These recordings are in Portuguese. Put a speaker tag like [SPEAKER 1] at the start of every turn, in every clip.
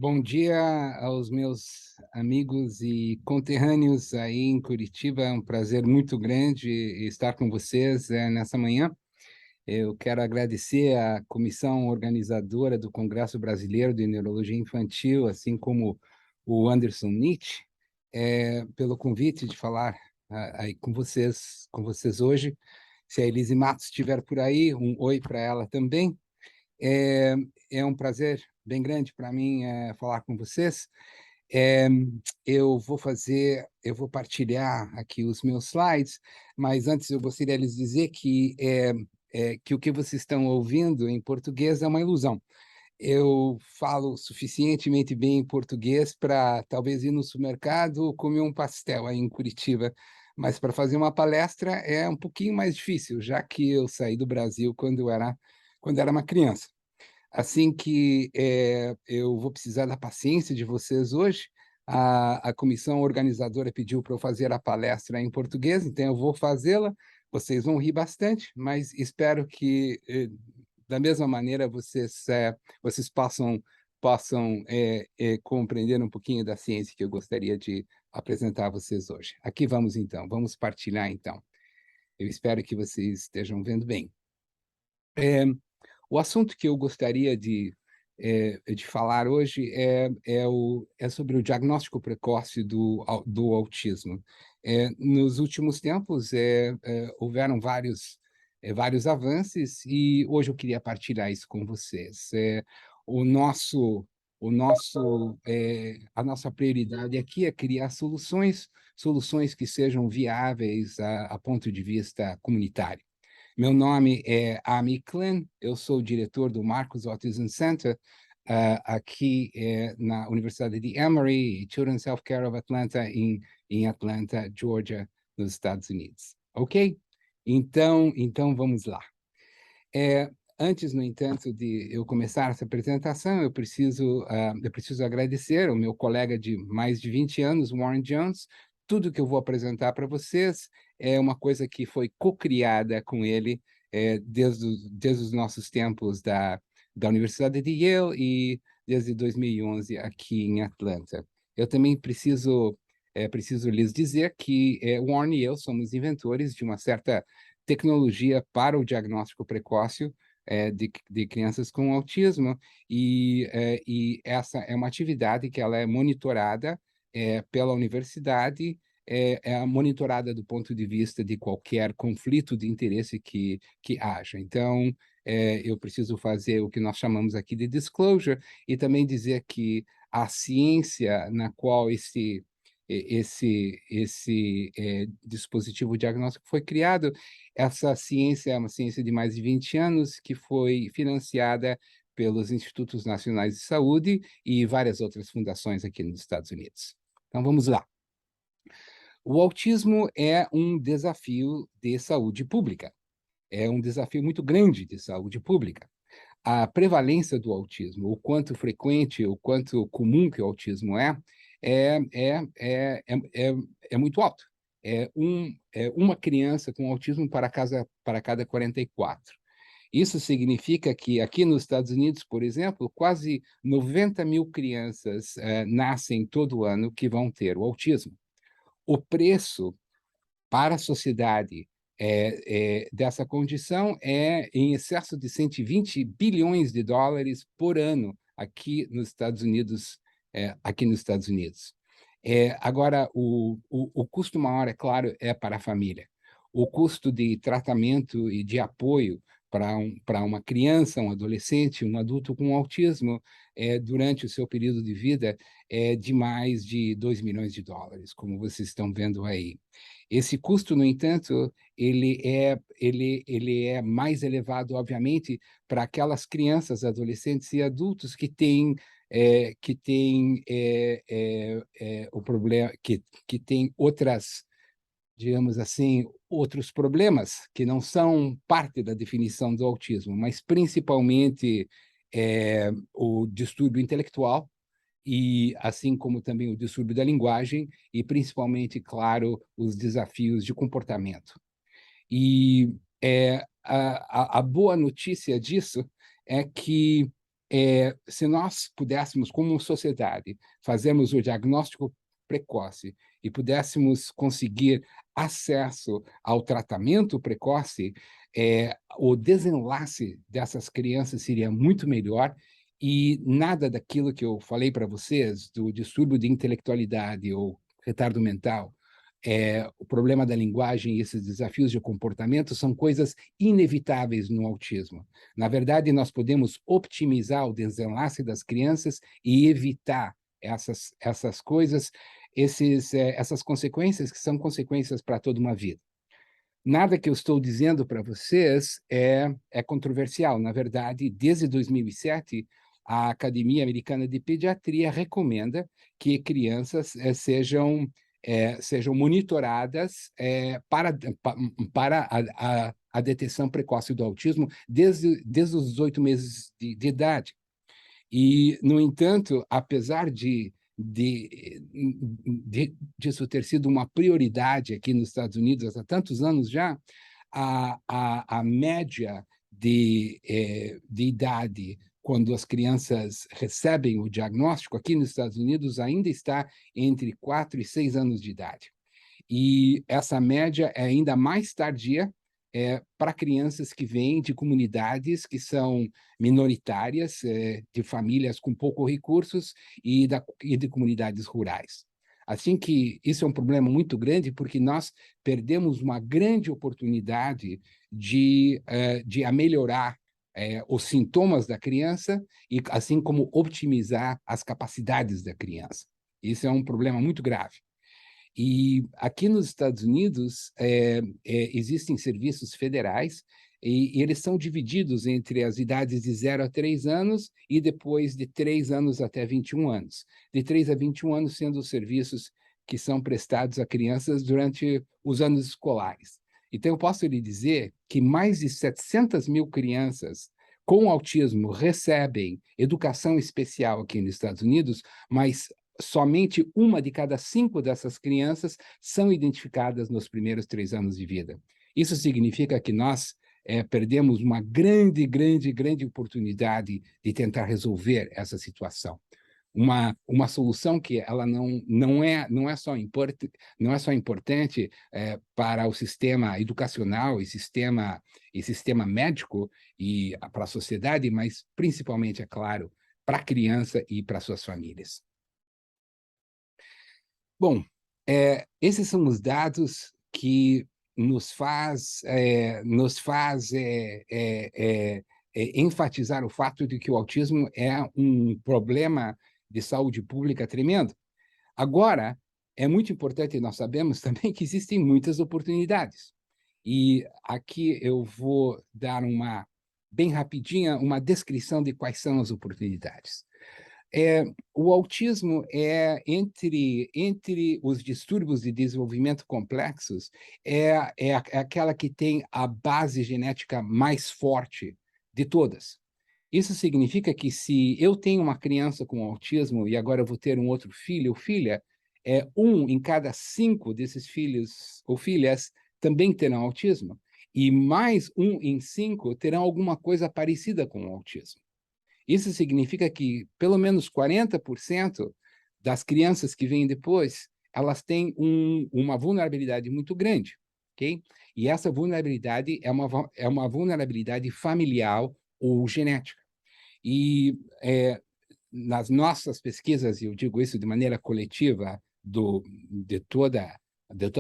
[SPEAKER 1] Bom dia aos meus amigos e conterrâneos aí em Curitiba. É um prazer muito grande estar com vocês nessa manhã. Eu quero agradecer à comissão organizadora do Congresso Brasileiro de Neurologia Infantil, assim como o Anderson Nietzsche, pelo convite de falar aí com vocês hoje. Se a Elise Matos estiver por aí, um oi para ela também. É, é um prazer bem grande para mim falar com vocês. É, eu vou partilhar aqui os meus slides, mas antes eu gostaria de lhes dizer que o que vocês estão ouvindo em português é uma ilusão. Eu falo suficientemente bem em português para talvez ir no supermercado comer um pastel aí em Curitiba, mas para fazer uma palestra é um pouquinho mais difícil, já que eu saí do Brasil quando era uma criança. Assim que eu vou precisar da paciência de vocês hoje, a comissão organizadora pediu para eu fazer a palestra em português, então eu vou fazê-la. Vocês vão rir bastante, mas espero que, da mesma maneira, vocês possam compreender um pouquinho da ciência que eu gostaria de apresentar a vocês hoje. Aqui vamos, então, vamos partilhar, então. Eu espero que vocês estejam vendo bem. O assunto que eu gostaria de falar hoje é sobre o diagnóstico precoce do autismo. Nos últimos tempos, houveram vários avanços e hoje eu queria partilhar isso com vocês. O nosso, a nossa prioridade aqui é criar soluções que sejam viáveis a ponto de vista comunitário. Meu nome é Ami Klin, eu sou o diretor do Marcus Autism Center, aqui na Universidade de Emory, Children's Healthcare of Atlanta, em Atlanta, Georgia, nos Estados Unidos. Ok? Então vamos lá. Antes, no entanto, de eu começar essa apresentação, eu preciso agradecer ao meu colega de mais de 20 anos, Warren Jones. Tudo que eu vou apresentar para vocês é uma coisa que foi co-criada com ele desde os nossos tempos da Universidade de Yale e desde 2011 aqui em Atlanta. Eu também preciso lhes dizer que Warren e eu somos inventores de uma certa tecnologia para o diagnóstico precoce de crianças com autismo, e essa é uma atividade que ela é monitorada pela universidade, é monitorada do ponto de vista de qualquer conflito de interesse que haja. Então, eu preciso fazer o que nós chamamos aqui de disclosure e também dizer que a ciência na qual esse dispositivo diagnóstico foi criado. Essa ciência é uma ciência de mais de 20 anos que foi financiada pelos Institutos Nacionais de Saúde e várias outras fundações aqui nos Estados Unidos. Então, vamos lá. O autismo é um desafio de saúde pública. É um desafio muito grande de saúde pública. A prevalência do autismo, o quanto frequente, o quanto comum que o autismo é, é, é, é, é, é muito alto. É uma criança com autismo para cada 44. Isso significa que aqui nos Estados Unidos, por exemplo, quase 90 mil crianças nascem todo ano que vão ter o autismo. O preço para a sociedade dessa condição é em excesso de 120 bilhões de dólares por ano aqui nos Estados Unidos. Agora, o custo maior, é claro, é para a família. O custo de tratamento e de apoio para uma criança, um adolescente, um adulto com autismo, durante o seu período de vida, é de mais de 2 milhões de dólares, como vocês estão vendo aí. Esse custo, no entanto, ele é mais elevado, obviamente, para aquelas crianças, adolescentes e adultos que têm o problema, que têm outras, digamos assim, outros problemas que não são parte da definição do autismo, mas principalmente o distúrbio intelectual, e assim como também o distúrbio da linguagem e principalmente, claro, os desafios de comportamento. E a boa notícia disso é que se nós pudéssemos, como sociedade, fazermos o diagnóstico precoce e pudéssemos conseguir acesso ao tratamento precoce, o desenlace dessas crianças seria muito melhor e nada daquilo que eu falei para vocês, do distúrbio de intelectualidade ou retardo mental, o problema da linguagem e esses desafios de comportamento são coisas inevitáveis no autismo. Na verdade, nós podemos optimizar o desenlace das crianças e evitar essas coisas, essas consequências que são consequências para toda uma vida. Nada que eu estou dizendo para vocês é controversial. Na verdade, desde 2007, a Academia Americana de Pediatria recomenda que crianças sejam monitoradas para a detecção precoce do autismo desde os 18 meses de idade. E, no entanto, apesar disso ter sido uma prioridade aqui nos Estados Unidos há tantos anos já, a média de idade quando as crianças recebem o diagnóstico aqui nos Estados Unidos ainda está entre 4 e 6 anos de idade. E essa média é ainda mais tardia para crianças que vêm de comunidades que são minoritárias, de famílias com poucos recursos e de comunidades rurais. Assim que isso é um problema muito grande, porque nós perdemos uma grande oportunidade de melhorar os sintomas da criança e assim como optimizar as capacidades da criança. Isso é um problema muito grave. E aqui nos Estados Unidos existem serviços federais e eles são divididos entre as idades de 0 a 3 anos e depois de 3 anos até 21 anos. De 3 a 21 anos sendo os serviços que são prestados a crianças durante os anos escolares. Então, eu posso lhe dizer que mais de 700 mil crianças com autismo recebem educação especial aqui nos Estados Unidos, mas somente 1 de cada 5 dessas crianças são identificadas nos primeiros 3 anos de vida. Isso significa que nós perdemos uma grande, grande, grande oportunidade de tentar resolver essa situação. Uma solução que ela não é só importante para o sistema educacional e sistema médico e para a sociedade, mas principalmente, é claro, para a criança e para suas famílias. Bom, esses são os dados que nos faz enfatizar o fato de que o autismo é um problema de saúde pública tremendo. Agora, é muito importante, nós sabemos também que existem muitas oportunidades. E aqui eu vou dar bem rapidinha, uma descrição de quais são as oportunidades. O autismo entre os distúrbios de desenvolvimento complexos, é aquela que tem a base genética mais forte de todas. Isso significa que se eu tenho uma criança com autismo e agora eu vou ter um outro filho ou filha, 1 em cada 5 desses filhos ou filhas também terão autismo. E mais 1 em 5 terão alguma coisa parecida com o autismo. Isso significa que pelo menos 40% das crianças que vêm depois, elas têm uma vulnerabilidade muito grande, ok? E essa vulnerabilidade é uma vulnerabilidade familiar ou genética. E nas nossas pesquisas, e eu digo isso de maneira coletiva, de toda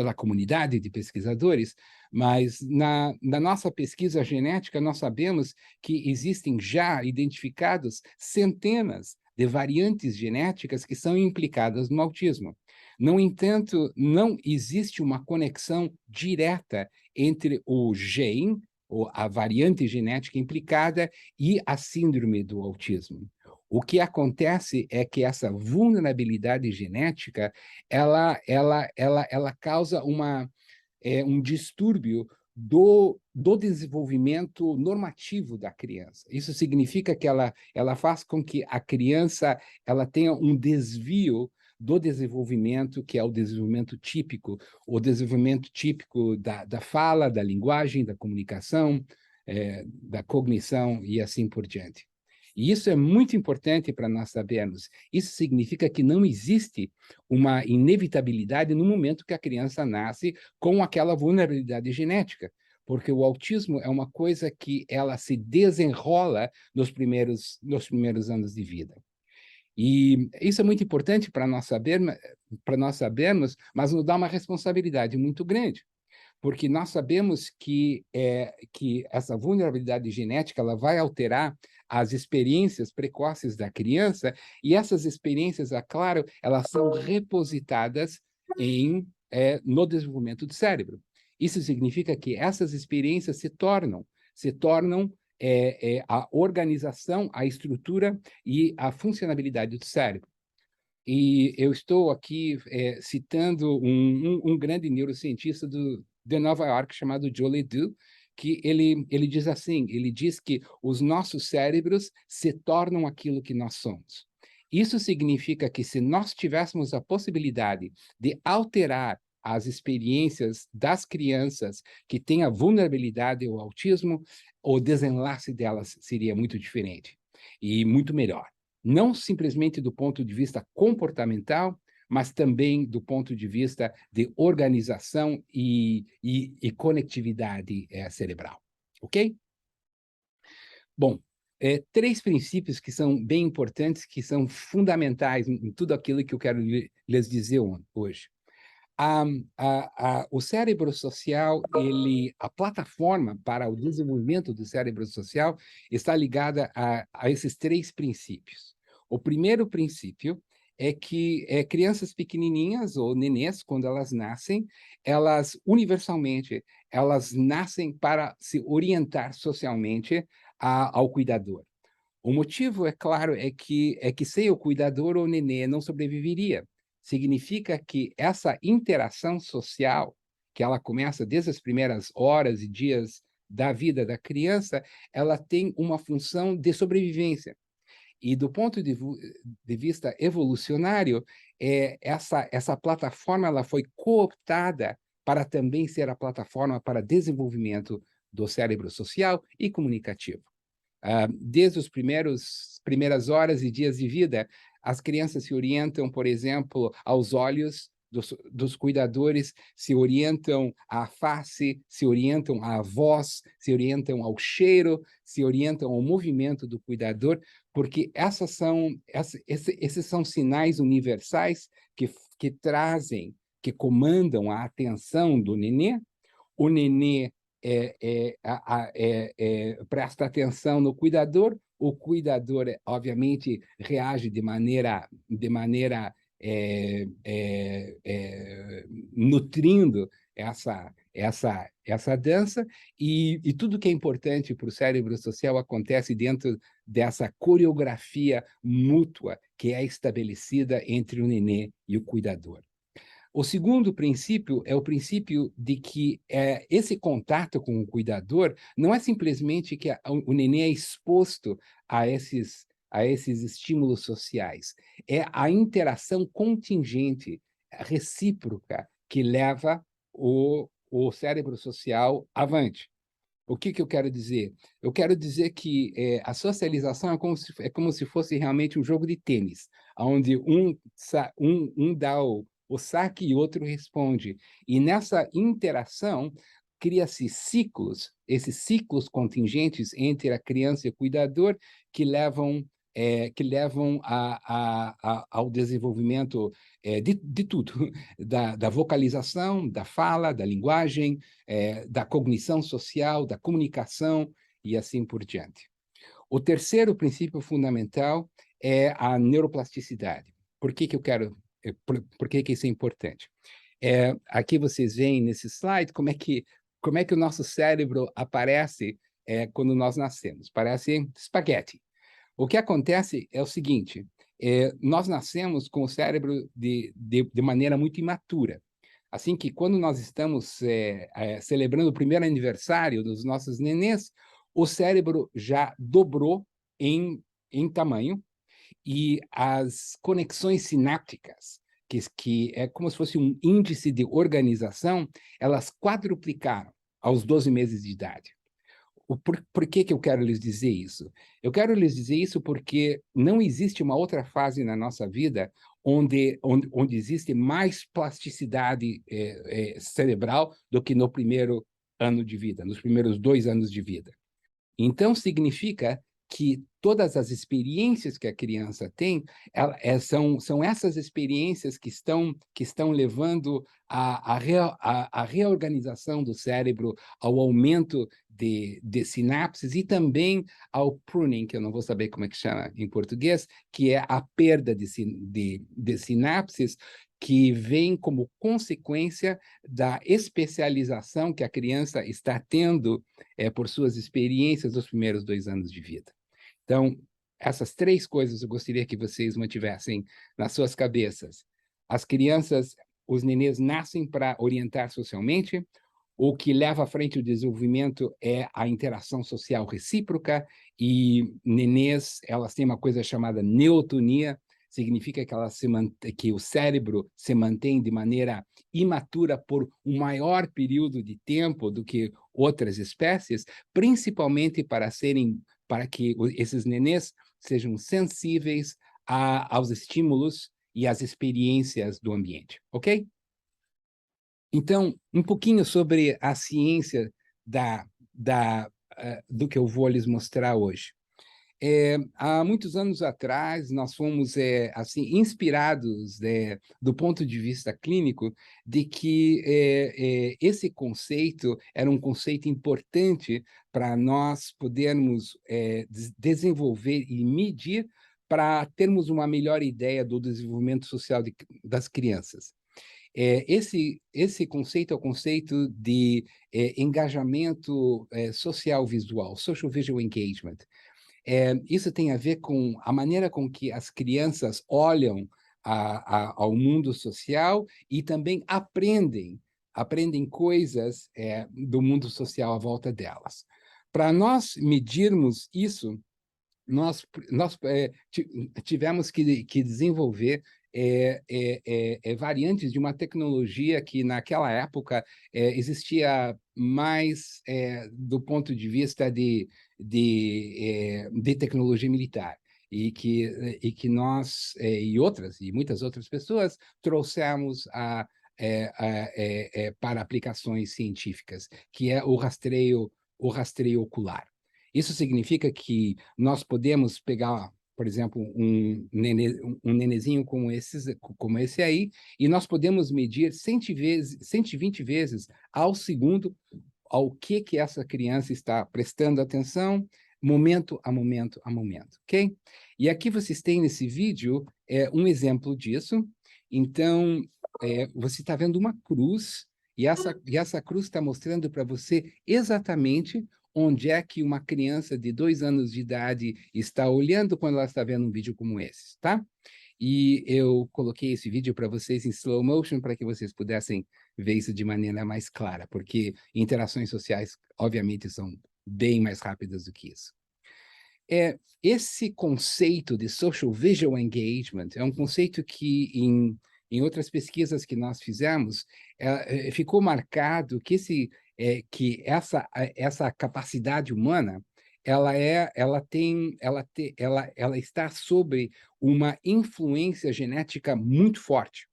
[SPEAKER 1] a comunidade de pesquisadores, mas na nossa pesquisa genética, nós sabemos que existem já identificados centenas de variantes genéticas que são implicadas no autismo. No entanto, não existe uma conexão direta entre o gene, ou a variante genética implicada, e a síndrome do autismo. O que acontece é que essa vulnerabilidade genética, ela causa um distúrbio do desenvolvimento normativo da criança. Isso significa que ela faz com que a criança ela tenha um desvio do desenvolvimento, que é o desenvolvimento típico, o desenvolvimento típico da fala, da linguagem, da comunicação, da cognição e assim por diante. E isso é muito importante para nós sabermos. Isso significa que não existe uma inevitabilidade no momento que a criança nasce com aquela vulnerabilidade genética, porque o autismo é uma coisa que ela se desenrola nos primeiros anos de vida. E isso é muito importante para nós sabermos, mas nos dá uma responsabilidade muito grande, porque nós sabemos que essa vulnerabilidade genética ela vai alterar as experiências precoces da criança, e essas experiências, é claro, elas são repositadas no desenvolvimento do cérebro. Isso significa que essas experiências se tornam a organização, a estrutura e a funcionalidade do cérebro. E eu estou aqui citando um grande neurocientista de Nova York chamado Joe Ledoux, que ele diz assim, ele diz que os nossos cérebros se tornam aquilo que nós somos. Isso significa que se nós tivéssemos a possibilidade de alterar as experiências das crianças que têm a vulnerabilidade ao autismo, o desenlace delas seria muito diferente e muito melhor. Não simplesmente do ponto de vista comportamental, mas também do ponto de vista de organização e conectividade cerebral. Ok? Bom, três princípios que são bem importantes, que são fundamentais em tudo aquilo que eu quero lhes dizer hoje. O cérebro social, a plataforma para o desenvolvimento do cérebro social está ligada a esses três princípios. O primeiro princípio é que crianças pequenininhas ou nenês, quando elas nascem, universalmente, elas nascem para se orientar socialmente ao cuidador. O motivo, é claro, é que sem o cuidador, o nenê não sobreviveria. Significa que essa interação social, que ela começa desde as primeiras horas e dias da vida da criança, ela tem uma função de sobrevivência. E do ponto de vista evolucionário, essa plataforma ela foi cooptada para também ser a plataforma para desenvolvimento do cérebro social e comunicativo. Desde as primeiras horas e dias de vida, as crianças se orientam, por exemplo, aos olhos dos cuidadores, se orientam à face, se orientam à voz, se orientam ao cheiro, se orientam ao movimento do cuidador, porque esses são sinais universais que trazem, que comandam a atenção do nenê. O nenê presta atenção no cuidador, o cuidador, obviamente, reage de maneira nutrindo essa dança, e tudo que é importante para o cérebro social acontece dentro dessa coreografia mútua que é estabelecida entre o nenê e o cuidador. O segundo princípio é o princípio de que esse contato com o cuidador não é simplesmente que o neném é exposto a esses estímulos sociais. É a interação contingente, recíproca, que leva o cérebro social avante. O que eu quero dizer? Eu quero dizer que a socialização é como se fosse realmente um jogo de tênis, onde um dá o saque e outro responde. E nessa interação, cria-se ciclos, esses ciclos contingentes entre a criança e o cuidador, que levam ao desenvolvimento de tudo, da vocalização, da fala, da linguagem, da cognição social, da comunicação e assim por diante. O terceiro princípio fundamental é a neuroplasticidade. Por que que isso é importante? Aqui vocês veem nesse slide como é que o nosso cérebro aparece quando nós nascemos. Parece espaguete. O que acontece é o seguinte, nós nascemos com o cérebro de maneira muito imatura. Assim que quando nós estamos celebrando o primeiro aniversário dos nossos nenês, o cérebro já dobrou em tamanho, e as conexões sinápticas, que é como se fosse um índice de organização, elas quadruplicaram aos 12 meses de idade. Por que que eu quero lhes dizer isso? Eu quero lhes dizer isso porque não existe uma outra fase na nossa vida onde existe mais plasticidade cerebral do que no primeiro ano de vida, nos primeiros 2 anos de vida. Então, significa que todas as experiências que a criança tem, são essas experiências que estão levando à reorganização do cérebro, ao aumento de sinapses e também ao pruning, que eu não vou saber como é que chama em português, que é a perda de sinapses, que vem como consequência da especialização que a criança está tendo por suas experiências dos primeiros 2 anos de vida. Então, essas 3 coisas eu gostaria que vocês mantivessem nas suas cabeças. As crianças, os nenês nascem para orientar socialmente, o que leva à frente o desenvolvimento é a interação social recíproca, e nenês, elas têm uma coisa chamada neotonia, significa que, que o cérebro se mantém de maneira imatura por um maior período de tempo do que outras espécies, principalmente para que esses nenês sejam sensíveis aos estímulos e às experiências do ambiente, ok? Então, um pouquinho sobre a ciência do que eu vou lhes mostrar hoje. Há muitos anos atrás, nós fomos assim inspirados, do ponto de vista clínico, de que esse conceito era um conceito importante para nós podermos desenvolver e medir para termos uma melhor ideia do desenvolvimento social das crianças. Esse conceito é o conceito de engajamento social visual, social visual engagement. Isso tem a ver com a maneira com que as crianças olham ao mundo social e também aprendem coisas do mundo social à volta delas. Para nós medirmos isso, nós tivemos que desenvolver variantes de uma tecnologia que, naquela época, existia mais do ponto de vista de tecnologia militar, e que nós, e muitas outras pessoas, trouxemos para aplicações científicas, que é o rastreio ocular. Isso significa que nós podemos pegar, por exemplo, um nenezinho como esse aí, e nós podemos medir 120 vezes ao segundo ao que essa criança está prestando atenção, momento a momento a momento, ok? E aqui vocês têm nesse vídeo um exemplo disso. Então, você está vendo uma cruz, e essa cruz está mostrando para você exatamente onde é que uma criança de 2 anos de idade está olhando quando ela está vendo um vídeo como esse, tá? E eu coloquei esse vídeo para vocês em slow motion para que vocês pudessem ver isso de maneira mais clara, porque interações sociais, obviamente, são bem mais rápidas do que isso. Esse conceito de social visual engagement é um conceito que, em outras pesquisas que nós fizemos, ficou marcado que essa capacidade humana ela está sob uma influência genética muito forte.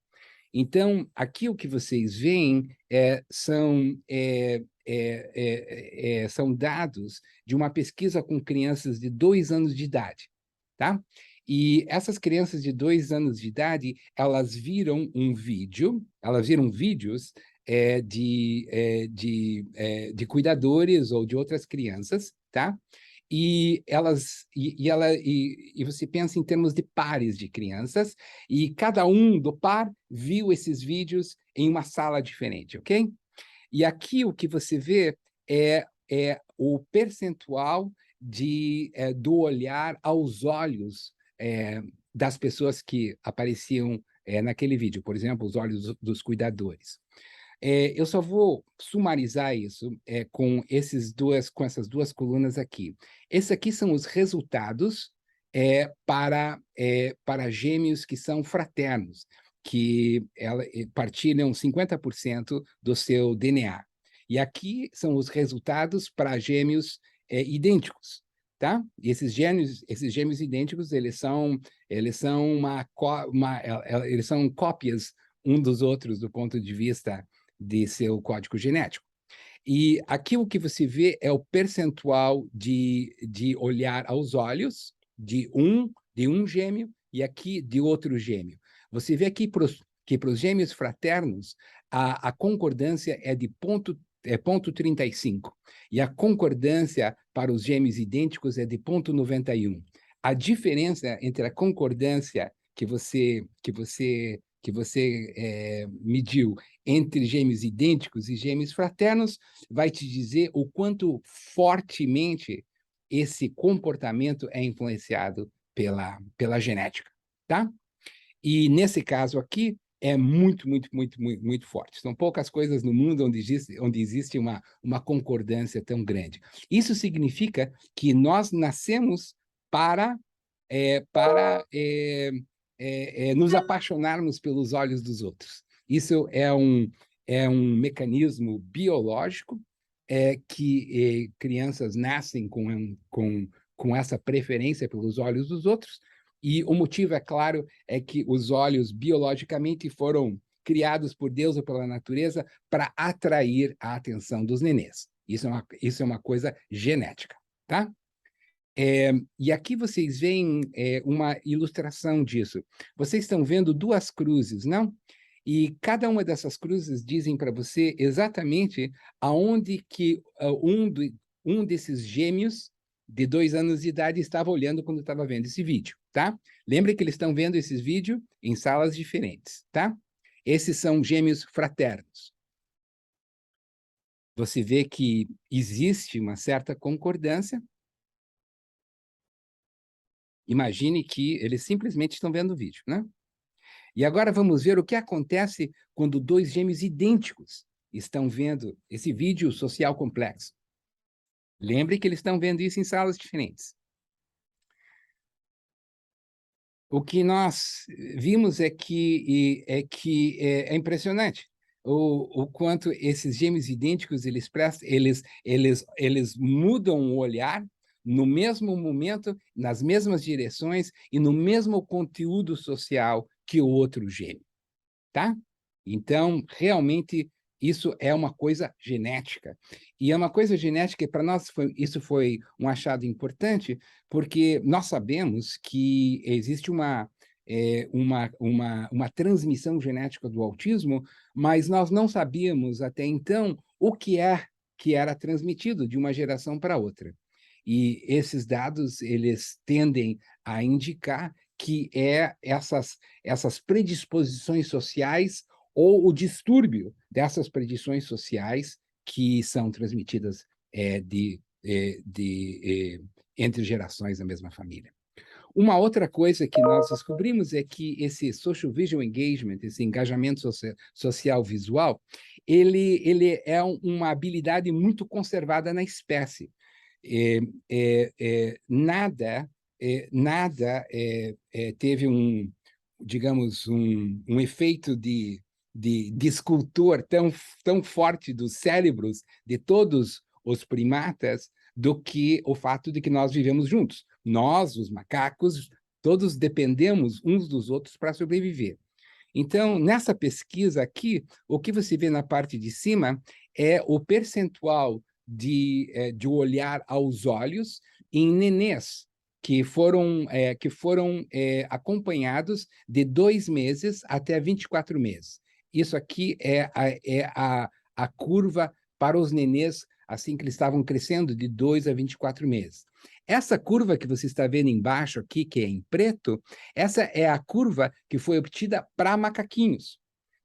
[SPEAKER 1] Então, aqui o que vocês veem são dados de uma pesquisa com crianças de 2 anos de idade, tá? E essas crianças de 2 anos de idade, elas viram vídeos de cuidadores ou de outras crianças, tá? E você pensa em termos de pares de crianças, e cada um do par viu esses vídeos em uma sala diferente, ok? E aqui o que você vê é o percentual do olhar aos olhos das pessoas que apareciam naquele vídeo, por exemplo, os olhos dos cuidadores. Eu só vou sumarizar isso com essas duas colunas aqui. Esses aqui são os resultados para gêmeos que são fraternos, que partilham 50% do seu DNA. E aqui são os resultados para gêmeos idênticos, tá? E esses gêmeos idênticos, eles são eles são cópias um dos outros do ponto de vista de seu código genético. E aqui o que você vê é o percentual de olhar aos olhos de um gêmeo e aqui de outro gêmeo. Você vê aqui que para os gêmeos fraternos, a concordância é de ponto 35, e a concordância para os gêmeos idênticos é de 0,91. A diferença entre a concordância que você mediu entre gêmeos idênticos e gêmeos fraternos vai te dizer o quanto fortemente esse comportamento é influenciado pela genética, tá? E nesse caso aqui é muito, muito, muito, muito, muito forte. São poucas coisas no mundo onde existe uma concordância tão grande. Isso significa que nós nascemos para nos apaixonarmos pelos olhos dos outros. Isso é um mecanismo biológico que crianças nascem com essa preferência pelos olhos dos outros, e o motivo, é claro, é que os olhos biologicamente foram criados por Deus ou pela natureza para atrair a atenção dos nenês. Isso é uma coisa genética, tá? E aqui vocês veem uma ilustração disso. Vocês estão vendo duas cruzes, não? E cada uma dessas cruzes dizem para você exatamente aonde que um desses gêmeos de 2 anos de idade estava olhando quando estava vendo esse vídeo, tá? Lembre que eles estão vendo esses vídeos em salas diferentes, tá? Esses são gêmeos fraternos. Você vê que existe uma certa concordância. Imagine que eles simplesmente estão vendo o vídeo, né? E agora vamos ver o que acontece quando dois gêmeos idênticos estão vendo esse vídeo social complexo. Lembre que eles estão vendo isso em salas diferentes. O que nós vimos é que é impressionante o quanto esses gêmeos idênticos eles mudam o olhar no mesmo momento, nas mesmas direções e no mesmo conteúdo social que o outro gêmeo, tá? Então, realmente, isso é uma coisa genética. E é uma coisa genética, e para nós isso foi um achado importante, porque nós sabemos que existe uma transmissão genética do autismo, mas nós não sabíamos até então o que era transmitido de uma geração para outra. E esses dados, eles tendem a indicar que essas predisposições sociais ou o distúrbio dessas predições sociais que são transmitidas entre gerações da mesma família. Uma outra coisa que nós descobrimos é que esse social visual engagement, esse engajamento social visual, ele é uma habilidade muito conservada na espécie. Nada teve digamos, um efeito de escultor tão forte dos cérebros de todos os primatas do que o fato de que nós vivemos juntos. Nós, os macacos, todos dependemos uns dos outros para sobreviver. Então, nessa pesquisa aqui, o que você vê na parte de cima é o percentual de olhar aos olhos em nenês que foram acompanhados de 2 meses até 24 meses. Isso aqui é a curva para os nenês assim que eles estavam crescendo, de 2 a 24 meses. Essa curva que você está vendo embaixo aqui, que é em preto, essa é a curva que foi obtida para macaquinhos.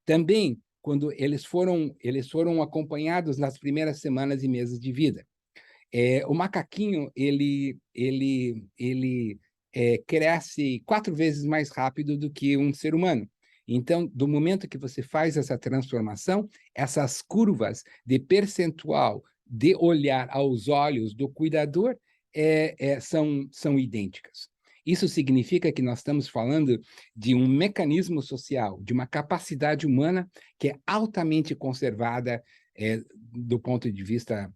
[SPEAKER 1] Também, quando eles foram acompanhados nas primeiras semanas e meses de vida. O macaquinho, ele cresce 4 vezes mais rápido do que um ser humano. Então, do momento que você faz essa transformação, essas curvas de percentual de olhar aos olhos do cuidador são idênticas. Isso significa que nós estamos falando de um mecanismo social, de uma capacidade humana que é altamente conservada do ponto de vista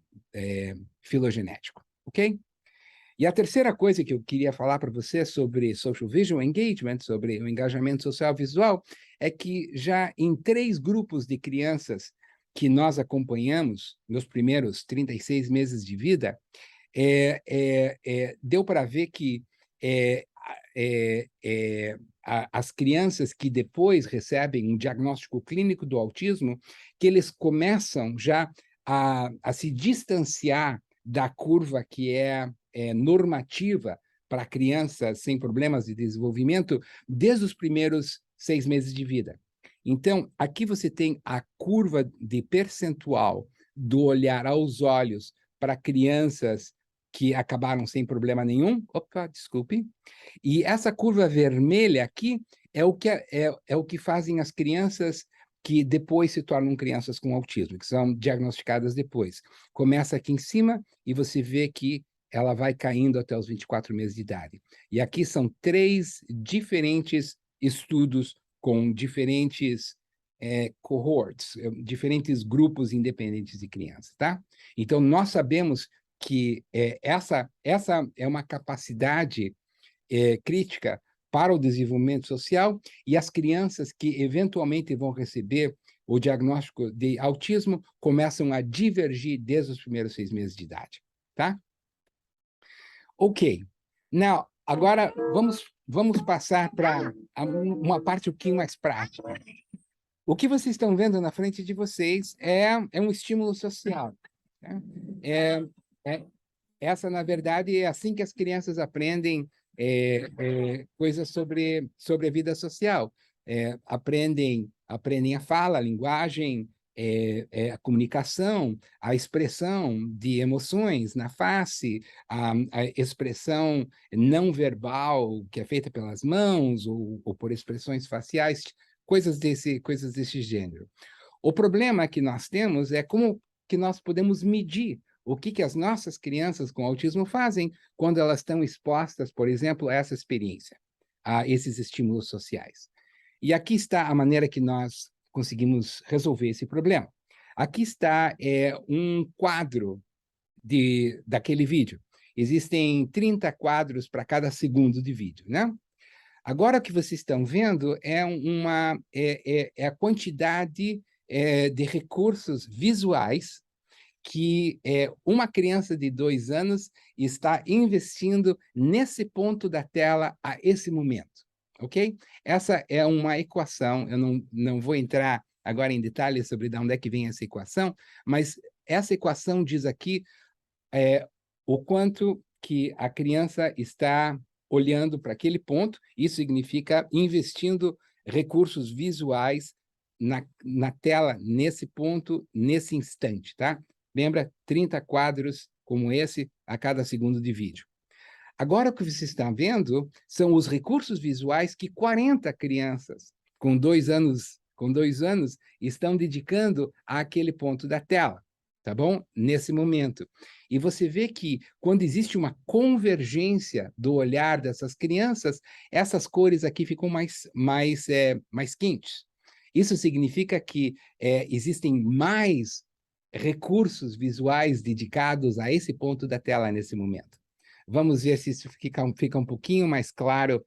[SPEAKER 1] filogenético, ok? E a terceira coisa que eu queria falar para você sobre Social Visual Engagement, sobre o engajamento social visual, é que já em 3 grupos de crianças que nós acompanhamos nos primeiros 36 meses de vida, deu para ver que as crianças que depois recebem um diagnóstico clínico do autismo, que eles começam já a se distanciar da curva que é normativa para crianças sem problemas de desenvolvimento desde os primeiros 6 meses de vida. Então, aqui você tem a curva de percentual do olhar aos olhos para crianças que acabaram sem problema nenhum. Opa, desculpe. E essa curva vermelha aqui é o que fazem as crianças que depois se tornam crianças com autismo, que são diagnosticadas depois. Começa aqui em cima e você vê que ela vai caindo até os 24 meses de idade. E aqui são 3 diferentes estudos com diferentes cohorts, diferentes grupos independentes de crianças, tá? Então, nós sabemos que essa é uma capacidade crítica para o desenvolvimento social, e as crianças que eventualmente vão receber o diagnóstico de autismo começam a divergir desde os primeiros 6 meses de idade, tá? Ok. Now, agora vamos passar para uma parte um pouquinho mais prática. O que vocês estão vendo na frente de vocês é um estímulo social, né? É, é, essa, na verdade, é assim que as crianças aprendem coisas sobre a vida social. Aprendem a fala, a linguagem, a comunicação, a expressão de emoções na face, a expressão não verbal, que é feita pelas mãos ou por expressões faciais, coisas desse gênero. O problema que nós temos é como que nós podemos medir o que as nossas crianças com autismo fazem quando elas estão expostas, por exemplo, a essa experiência, a esses estímulos sociais. E aqui está a maneira que nós conseguimos resolver esse problema. Aqui está um quadro daquele vídeo. Existem 30 quadros para cada segundo de vídeo, né? Agora, o que vocês estão vendo é a quantidade de recursos visuais que uma criança de 2 anos está investindo nesse ponto da tela a esse momento, ok? Essa é uma equação, eu não vou entrar agora em detalhes sobre de onde é que vem essa equação, mas essa equação diz aqui o quanto que a criança está olhando para aquele ponto, isso significa investindo recursos visuais na tela, nesse ponto, nesse instante, tá? Lembra? 30 quadros como esse a cada segundo de vídeo. Agora, o que você está vendo são os recursos visuais que 40 crianças com 2 anos, estão dedicando àquele ponto da tela, tá bom? Nesse momento. E você vê que, quando existe uma convergência do olhar dessas crianças, essas cores aqui ficam mais quentes. Isso significa que existem mais recursos visuais dedicados a esse ponto da tela nesse momento. Vamos ver se isso fica um pouquinho mais claro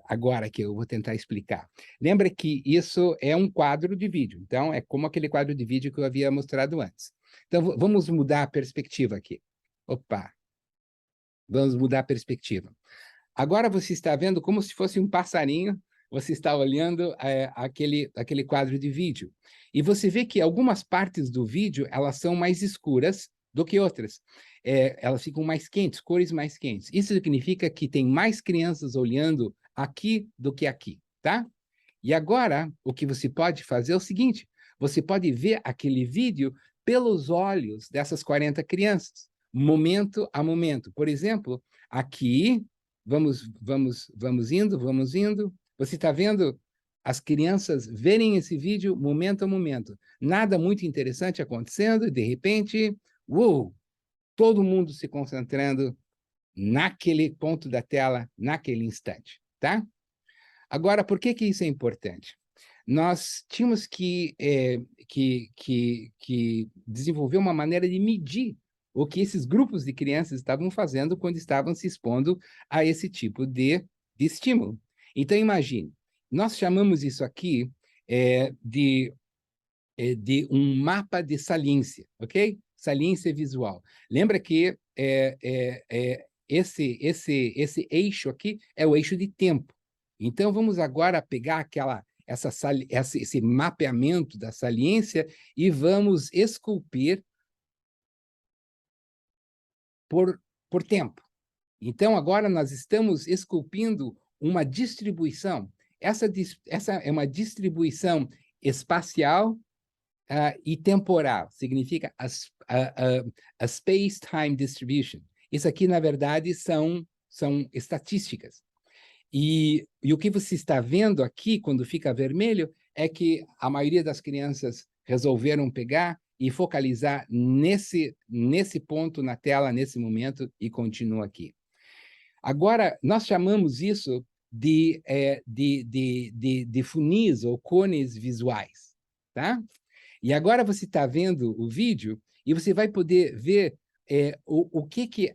[SPEAKER 1] agora que eu vou tentar explicar. Lembra que isso é um quadro de vídeo, então é como aquele quadro de vídeo que eu havia mostrado antes. Então, vamos mudar a perspectiva aqui. Opa! Vamos mudar a perspectiva. Agora você está vendo como se fosse um passarinho, você está olhando aquele quadro de vídeo. E você vê que algumas partes do vídeo, elas são mais escuras do que outras. Elas ficam mais quentes, cores mais quentes. Isso significa que tem mais crianças olhando aqui do que aqui, tá? E agora, o que você pode fazer é o seguinte, você pode ver aquele vídeo pelos olhos dessas 40 crianças, momento a momento. Por exemplo, aqui, vamos indo. Você está vendo as crianças verem esse vídeo momento a momento. Nada muito interessante acontecendo, e de repente, todo mundo se concentrando naquele ponto da tela, naquele instante, tá? Agora, por que isso é importante? Nós tínhamos que desenvolver uma maneira de medir o que esses grupos de crianças estavam fazendo quando estavam se expondo a esse tipo de estímulo. Então, imagine, nós chamamos isso aqui de um mapa de saliência, ok? Saliência visual. Lembra que esse eixo aqui é o eixo de tempo. Então, vamos agora pegar esse mapeamento da saliência e vamos esculpir por tempo. Então, agora nós estamos esculpindo uma distribuição. Essa é uma distribuição espacial e temporal. Significa a space-time distribution. Isso aqui, na verdade, são estatísticas. E o que você está vendo aqui, quando fica vermelho, é que a maioria das crianças resolveram pegar e focalizar nesse ponto na tela, nesse momento, e continua aqui. Agora, nós chamamos isso de funis ou cones visuais, tá? E agora você está vendo o vídeo e você vai poder ver o que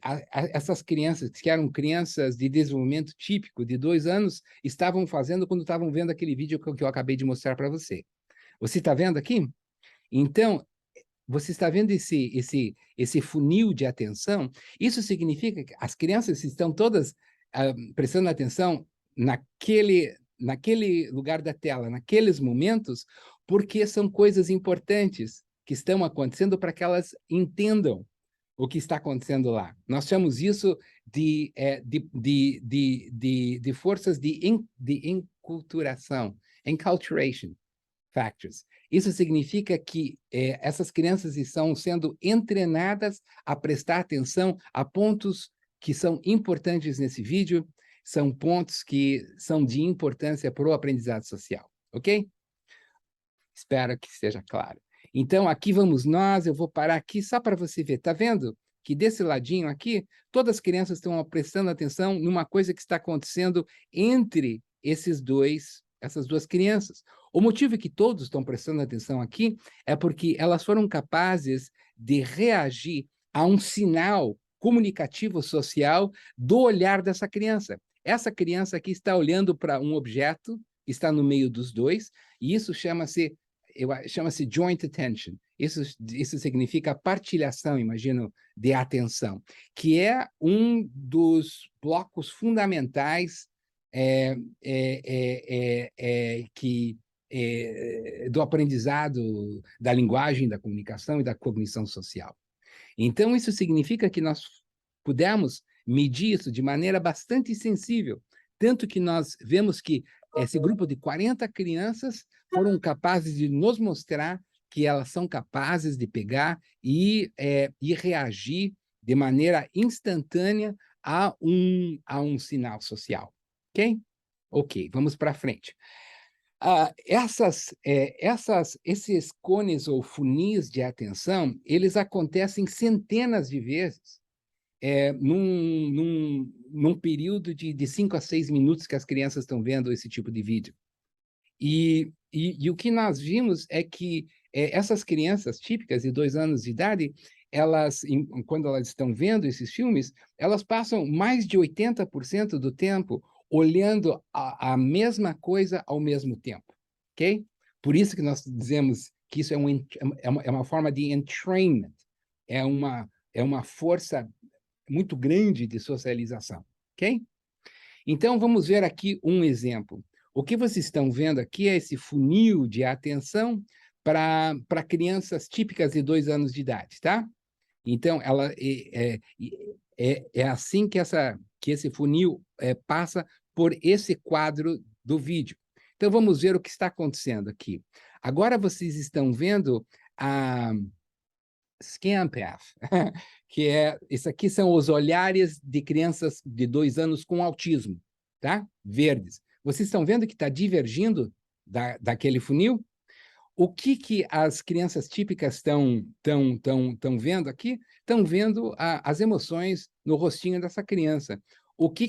[SPEAKER 1] essas crianças, que eram crianças de desenvolvimento típico de 2 anos, estavam fazendo quando estavam vendo aquele vídeo que eu acabei de mostrar para você. Você está vendo aqui? Então, você está vendo esse funil de atenção? Isso significa que as crianças estão todas prestando atenção naquele lugar da tela, naqueles momentos, porque são coisas importantes que estão acontecendo para que elas entendam o que está acontecendo lá. Nós chamamos isso de forças de enculturação, enculturation factors. Isso significa que essas crianças estão sendo treinadas a prestar atenção a pontos que são importantes nesse vídeo, são pontos que são de importância para o aprendizado social, ok? Espero que esteja claro. Então, aqui vamos nós, eu vou parar aqui só para você ver. Está vendo que desse ladinho aqui, todas as crianças estão prestando atenção numa coisa que está acontecendo entre essas duas crianças. O motivo que todos estão prestando atenção aqui é porque elas foram capazes de reagir a um sinal comunicativo social do olhar dessa criança. Essa criança aqui está olhando para um objeto, está no meio dos dois, e isso chama-se joint attention. Isso significa partilhação, imagino, de atenção, que é um dos blocos fundamentais do aprendizado da linguagem, da comunicação e da cognição social. Então, isso significa que nós pudemos medir isso de maneira bastante sensível, tanto que nós vemos que esse grupo de 40 crianças foram capazes de nos mostrar que elas são capazes de pegar e reagir de maneira instantânea a um sinal social. Ok? Ok, vamos para frente. Esses cones ou funis de atenção, eles acontecem centenas de vezes num período de 5 a 6 minutos que as crianças estão vendo esse tipo de vídeo. E o que nós vimos é que essas crianças típicas de 2 anos de idade, quando elas estão vendo esses filmes, elas passam mais de 80% do tempo olhando a mesma coisa ao mesmo tempo, ok? Por isso que nós dizemos que isso é uma forma de entrainment, é uma força muito grande de socialização, ok? Então, vamos ver aqui um exemplo. O que vocês estão vendo aqui é esse funil de atenção para crianças típicas de 2 anos de idade, tá? Então, é assim que esse funil passa por esse quadro do vídeo. Então, vamos ver o que está acontecendo aqui. Agora, vocês estão vendo a Scan Path, que isso aqui são os olhares de crianças de 2 anos com autismo, tá? Verdes. Vocês estão vendo que está divergindo daquele funil? O que as crianças típicas estão vendo aqui? Estão vendo as emoções no rostinho dessa criança. O que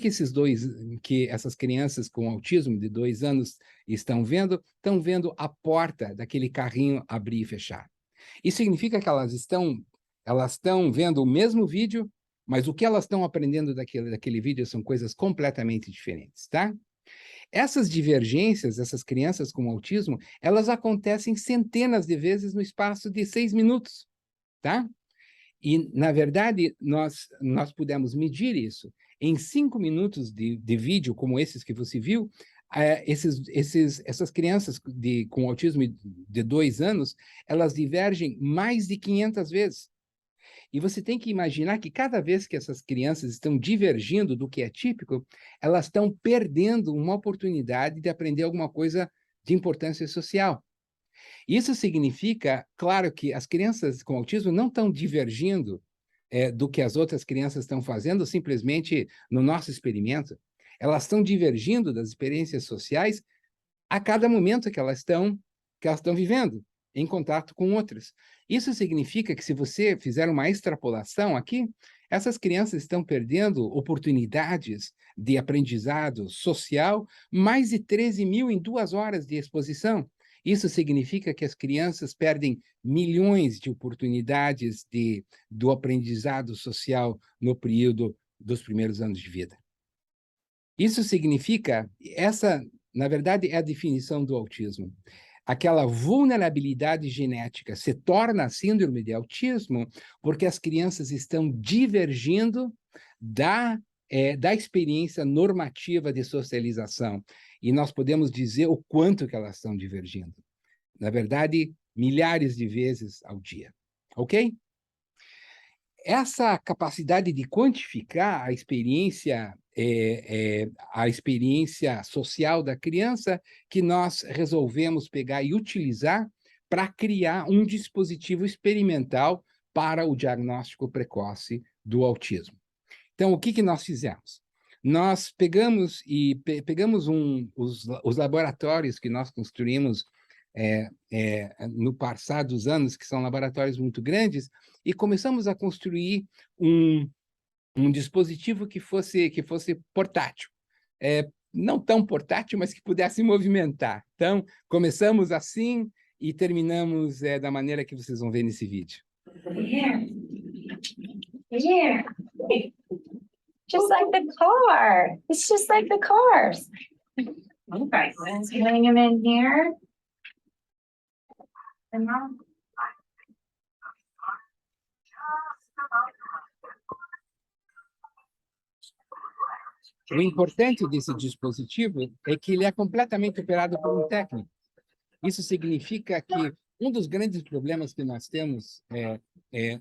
[SPEAKER 1] essas crianças com autismo de 2 anos estão vendo? Estão vendo a porta daquele carrinho abrir e fechar. Isso significa que elas estão Elas estão vendo o mesmo vídeo, mas o que elas estão aprendendo daquele vídeo são coisas completamente diferentes, tá? Essas divergências, essas crianças com autismo, elas acontecem centenas de vezes no espaço de 6 minutos, tá? E, na verdade, nós pudemos medir isso. Em 5 minutos de vídeo, como esses que você viu, essas crianças com autismo de 2 anos, elas divergem mais de 500 vezes. E você tem que imaginar que cada vez que essas crianças estão divergindo do que é típico, elas estão perdendo uma oportunidade de aprender alguma coisa de importância social. Isso significa, claro, que as crianças com autismo não estão divergindo do que as outras crianças estão fazendo simplesmente no nosso experimento. Elas estão divergindo das experiências sociais a cada momento que elas estão vivendo, em contato com outras. Isso significa que, se você fizer uma extrapolação aqui, essas crianças estão perdendo oportunidades de aprendizado social, mais de 13 mil em 2 horas de exposição. Isso significa que as crianças perdem milhões de oportunidades do aprendizado social no período dos primeiros anos de vida. Isso significa, na verdade, é a definição do autismo. Aquela vulnerabilidade genética se torna a síndrome de autismo porque as crianças estão divergindo da experiência normativa de socialização. E nós podemos dizer o quanto que elas estão divergindo. Na verdade, milhares de vezes ao dia. Ok? Essa capacidade de quantificar a experiência social da criança, que nós resolvemos pegar e utilizar para criar um dispositivo experimental para o diagnóstico precoce do autismo. Então, o que nós fizemos? Nós pegamos os laboratórios que nós construímos no passar dos anos, que são laboratórios muito grandes, e começamos a construir um dispositivo que fosse portátil. Não tão portátil, mas que pudesse movimentar. Então, começamos assim e terminamos da maneira que vocês vão ver nesse vídeo.
[SPEAKER 2] Yeah. Just like the car. It's just like the cars. Okay, let's bring him in here. And now.
[SPEAKER 1] O importante desse dispositivo é que ele é completamente operado por um técnico. Isso significa que um dos grandes problemas que nós temos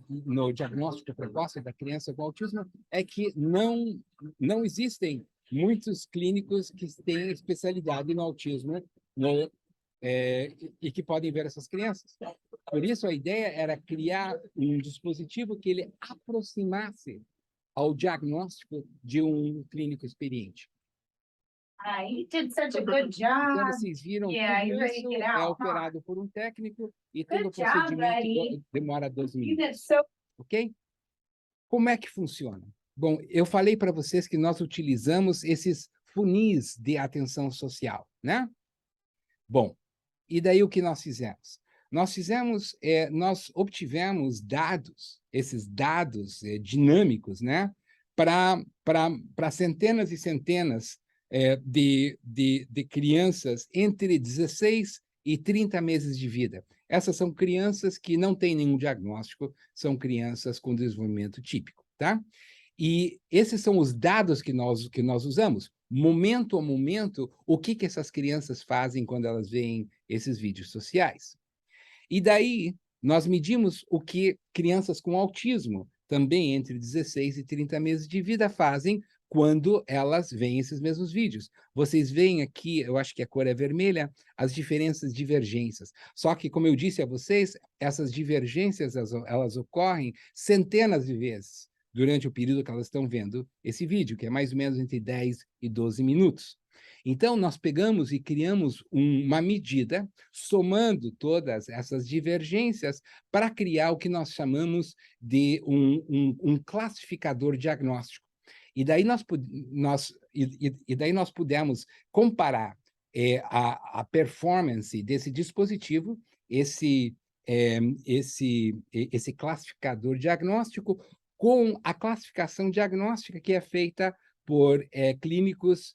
[SPEAKER 1] no diagnóstico precoce da criança com autismo é que não existem muitos clínicos que têm especialidade no autismo e que podem ver essas crianças. Por isso, a ideia era criar um dispositivo que ele aproximasse ao diagnóstico de um clínico experiente.
[SPEAKER 2] You did such a good
[SPEAKER 1] Então,
[SPEAKER 2] job.
[SPEAKER 1] vocês viram que
[SPEAKER 2] Yeah, you ready to
[SPEAKER 1] isso
[SPEAKER 2] get
[SPEAKER 1] é
[SPEAKER 2] out, huh?
[SPEAKER 1] operado por um técnico e
[SPEAKER 2] Good
[SPEAKER 1] todo o
[SPEAKER 2] job,
[SPEAKER 1] procedimento
[SPEAKER 2] Betty.
[SPEAKER 1] demora 12
[SPEAKER 2] You
[SPEAKER 1] minutos,
[SPEAKER 2] did so.
[SPEAKER 1] ok? Como é que funciona? Bom, eu falei para vocês que nós utilizamos esses funis de atenção social, né? Bom, e daí o que nós fizemos? Nós obtivemos dados, esses dados dinâmicos, né? Para centenas e centenas de crianças entre 16 e 30 meses de vida. Essas são crianças que não têm nenhum diagnóstico, são crianças com desenvolvimento típico, tá? E esses são os dados que nós usamos. Momento a momento, o que essas crianças fazem quando elas veem esses vídeos sociais. E daí, nós medimos o que crianças com autismo, também entre 16 e 30 meses de vida, fazem quando elas veem esses mesmos vídeos. Vocês veem aqui, eu acho que a cor é vermelha, as divergências. Só que, como eu disse a vocês, essas divergências, elas ocorrem centenas de vezes durante o período que elas estão vendo esse vídeo, que é mais ou menos entre 10 e 12 minutos. Então, nós pegamos e criamos uma medida, somando todas essas divergências, para criar o que nós chamamos de um classificador diagnóstico. E daí nós pudemos comparar a performance desse dispositivo, esse esse classificador diagnóstico com a classificação diagnóstica que é feita por clínicos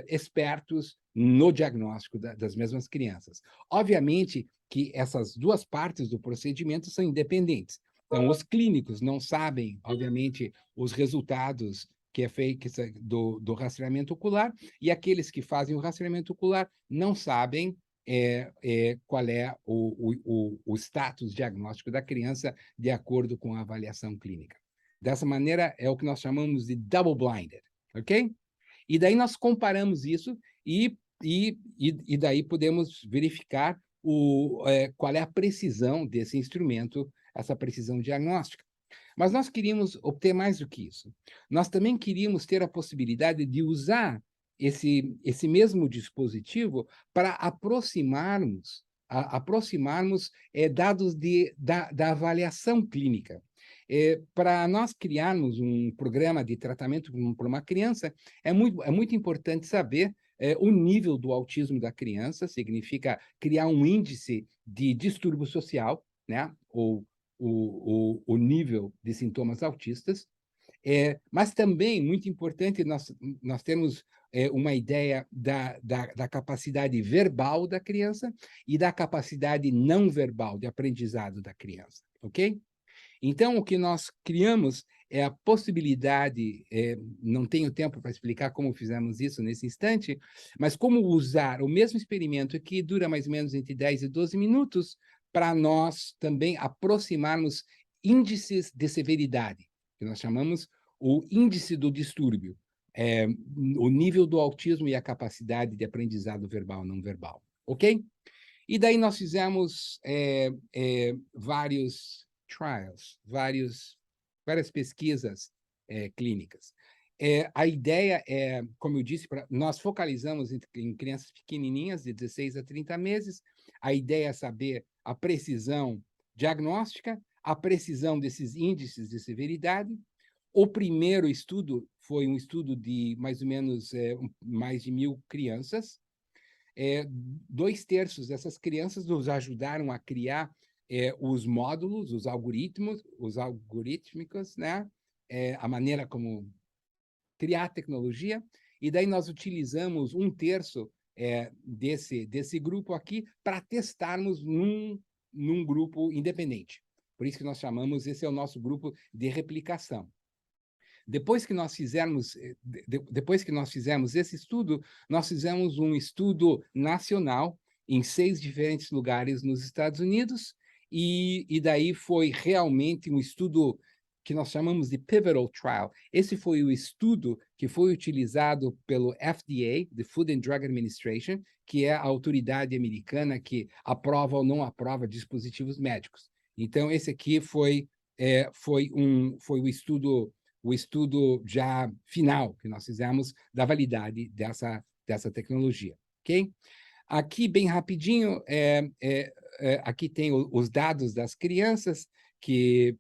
[SPEAKER 1] expertos no diagnóstico das mesmas crianças. Obviamente que essas duas partes do procedimento são independentes. Então, os clínicos não sabem, obviamente, os resultados que é feito do rastreamento ocular, e aqueles que fazem o rastreamento ocular não sabem qual é o status diagnóstico da criança de acordo com a avaliação clínica. Dessa maneira, é o que nós chamamos de double-blinded, ok? E daí nós comparamos isso e daí podemos verificar qual é a precisão desse instrumento, essa precisão diagnóstica. Mas nós queríamos obter mais do que isso. Nós também queríamos ter a possibilidade de usar esse mesmo dispositivo para aproximarmos dados da avaliação clínica. Para nós criarmos um programa de tratamento para uma criança, é muito importante saber o nível do autismo da criança, significa criar um índice de distúrbio social, né? Ou o nível de sintomas autistas, mas também, muito importante, nós temos uma ideia da capacidade verbal da criança e da capacidade não verbal de aprendizado da criança, ok? Então, o que nós criamos é a possibilidade, não tenho tempo para explicar como fizemos isso nesse instante, mas como usar o mesmo experimento que dura mais ou menos entre 10 e 12 minutos para nós também aproximarmos índices de severidade, que nós chamamos o índice do distúrbio, o nível do autismo e a capacidade de aprendizado verbal não verbal, ok? E daí nós fizemos vários trials, várias pesquisas clínicas. A ideia é, como eu disse, nós focalizamos em crianças pequenininhas, de 16 a 30 meses. A ideia é saber a precisão diagnóstica, a precisão desses índices de severidade. O primeiro estudo foi um estudo de mais ou menos mais de 1.000 crianças. 2/3 dessas crianças nos ajudaram a criar os módulos, os algorítmicos, né? A maneira como criar tecnologia, e daí nós utilizamos 1/3 desse grupo aqui para testarmos num grupo independente. Por isso que nós chamamos, esse é o nosso grupo de replicação. Depois que nós fizemos esse estudo, nós fizemos um estudo nacional em 6 diferentes lugares nos Estados Unidos, e daí foi realmente um estudo que nós chamamos de pivotal trial. Esse foi o estudo que foi utilizado pelo FDA, the Food and Drug Administration, que é a autoridade americana que aprova ou não aprova dispositivos médicos. Então, esse aqui foi o estudo já final que nós fizemos da validade dessa tecnologia, ok? Aqui, bem rapidinho, aqui tem os dados das crianças que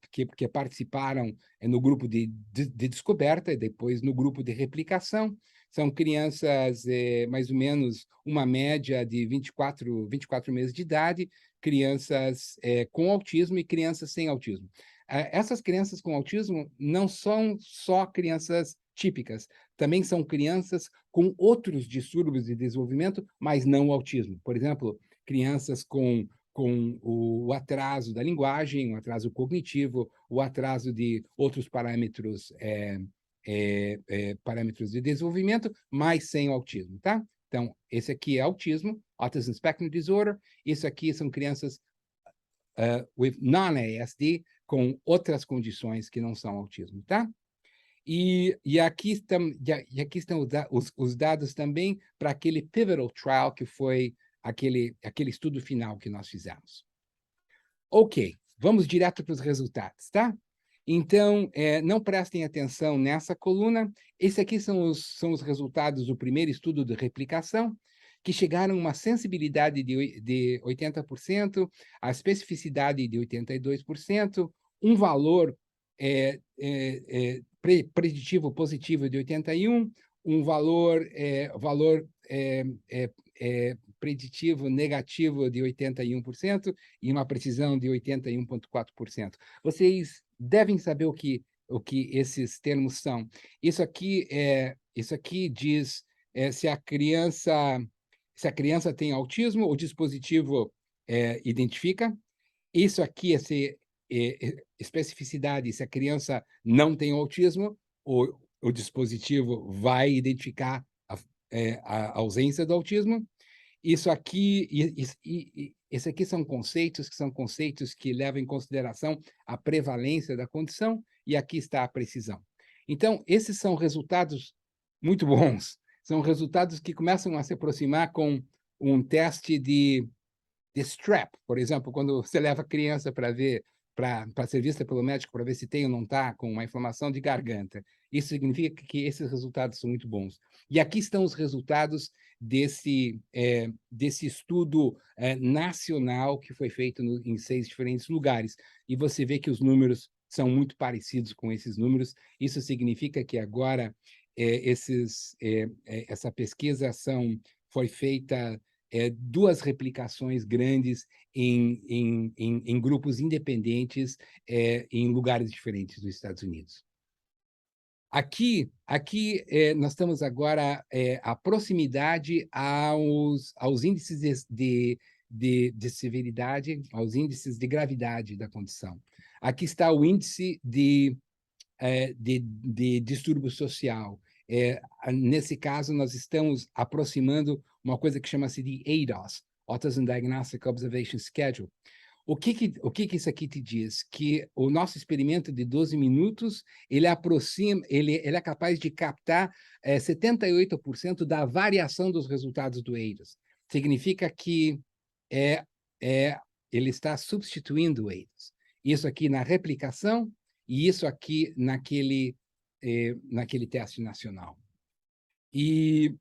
[SPEAKER 1] participaram no grupo de descoberta e depois no grupo de replicação. São crianças, mais ou menos, uma média de 24 meses de idade, crianças com autismo e crianças sem autismo. Essas crianças com autismo não são só crianças típicas, também são crianças com outros distúrbios de desenvolvimento, mas não o autismo. Por exemplo, crianças com o atraso da linguagem, o atraso cognitivo, o atraso de outros parâmetros, parâmetros de desenvolvimento, mas sem o autismo, tá? Então, esse aqui é autismo, Autism Spectrum Disorder. Isso aqui são crianças with non-ASD, com outras condições que não são autismo, tá? E aqui estão os dados também para aquele pivotal trial, que foi aquele estudo final que nós fizemos. Ok, vamos direto para os resultados, tá? Então, não prestem atenção nessa coluna. Esse aqui são os resultados do primeiro estudo de replicação, que chegaram a uma sensibilidade de 80%, a especificidade de 82%, um valor preditivo positivo de 81%, um valor preditivo negativo de 81% e uma precisão de 81,4%. Vocês devem saber o que esses termos são. Isso aqui diz se a criança tem autismo, o dispositivo identifica. Isso aqui especificidade, se a criança não tem autismo, o dispositivo vai identificar a ausência do autismo. Isso aqui, esse aqui são conceitos que levam em consideração a prevalência da condição, e aqui está a precisão. Então, esses são resultados muito bons. São resultados que começam a se aproximar com um teste de strep, por exemplo, quando você leva a criança para ser vista pelo médico para ver se tem ou não está com uma inflamação de garganta. Isso significa que esses resultados são muito bons. E aqui estão os resultados desse estudo nacional que foi feito em 6 diferentes lugares. E você vê que os números são muito parecidos com esses números. Isso significa que agora essa pesquisa foi feita 2 replicações grandes em grupos independentes em lugares diferentes dos Estados Unidos. Aqui nós estamos agora à proximidade aos índices de severidade, aos índices de gravidade da condição. Aqui está o índice de distúrbio social. Nesse caso, nós estamos aproximando uma coisa que chama-se de ADOS, Autism Diagnostic Observation Schedule. O que isso aqui te diz? Que o nosso experimento de 12 minutos, ele é capaz de captar 78% da variação dos resultados do ADOS. Significa que ele está substituindo o ADOS. Isso aqui na replicação e isso aqui naquele teste nacional. E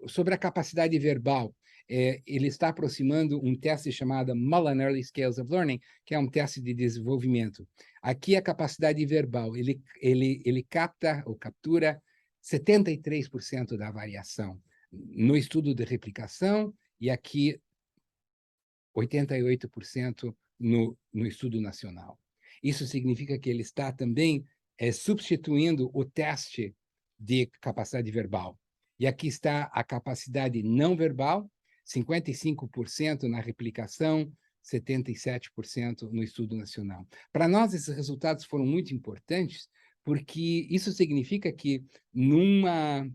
[SPEAKER 1] sobre a capacidade verbal, ele está aproximando um teste chamado Mullen Early Scales of Learning, que é um teste de desenvolvimento. Aqui a capacidade verbal, ele captura 73% da variação no estudo de replicação e aqui 88% no estudo nacional. Isso significa que ele está também substituindo o teste de capacidade verbal. E aqui está a capacidade não verbal, 55% na replicação, 77% no estudo nacional. Para nós, esses resultados foram muito importantes, porque isso significa que numa